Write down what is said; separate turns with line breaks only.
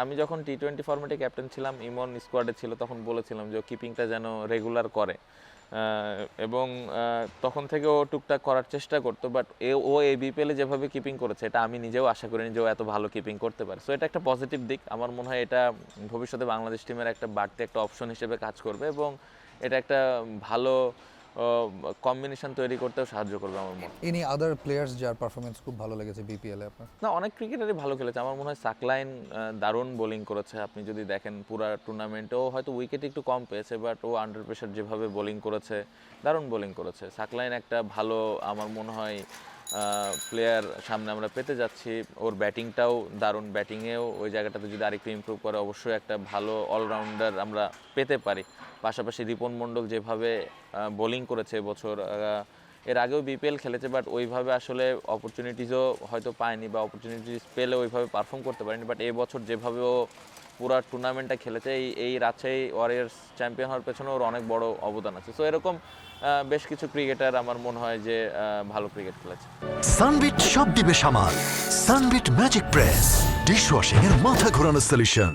আমি যখন টি-20 ফরম্যাটে ক্যাপ্টেন ছিলাম, ইমন স্কোয়াডে ছিল, তখন বলেছিলাম যে ও কিপিংটা যেন রেগুলার করে, এবং তখন থেকে ও টুকটাক করার চেষ্টা করতো। বাট ও এই বিপিএলে যেভাবে কিপিং করেছে, এটা আমি নিজেও আশা করিনি যে ও এত ভালো কিপিং করতে পারে। সো এটা একটা পজিটিভ দিক। আমার মনে হয় এটা ভবিষ্যতে বাংলাদেশ টিমের একটা বাড়তি একটা অপশন হিসেবে কাজ করবে, এবং এটা একটা ভালো কম্বিনেশন তৈরি করতেও সাহায্য করবে আমার মনে হয়।
এনি আদার প্লেয়ার্স যার পারফরমেন্স খুব ভালো লেগেছে বিপিএলে আপনার?
না, অনেক ক্রিকেটারই ভালো খেলেছে। আমার মনে হয় সাকলাইন দারুণ বোলিং করেছে। আপনি যদি দেখেন পুরা টুর্নামেন্টেও হয়তো উইকেট একটু কম পেয়েছে, বাট ও আন্ডার প্রেশার যেভাবে বোলিং করেছে, দারুণ বোলিং করেছে। সাকলাইন একটা ভালো, আমার মনে হয় প্লেয়ার সামনে আমরা পেতে যাচ্ছি। ওর ব্যাটিংটাও দারুণ, ব্যাটিংয়েও ওই জায়গাটাতে যদি আরেকটু ইমপ্রুভ করে অবশ্যই একটা ভালো অলরাউন্ডার আমরা পেতে পারি। পাশাপাশি রিপন মণ্ডল যেভাবে বোলিং করেছে এবছর, এর আগেও বিপিএল খেলেছে, বাট ওইভাবে আসলে অপরচুনিটিসও হয়তো পায়নি, বা অপরচুনিটিস পেলে ওইভাবে পারফর্ম করতে পারেনি। বাট এই বছর যেভাবে ও পুরো টুর্নামেন্টটা খেলেছে, এই রাজশাহী ওয়ারিয়ার্স চ্যাম্পিয়ন হওয়ার পেছনে ওর অনেক বড় অবদান আছে। সো এরকম বেশ কিছু ক্রিকেটার আমার মনে হয় যে ভালো ক্রিকেট খেলেছে।
সানবিট সব দিবে সামাল। সানবিট ম্যাজিক প্রেস ডিশওয়াশিং এর মাথা ঘোরানো সলিউশন।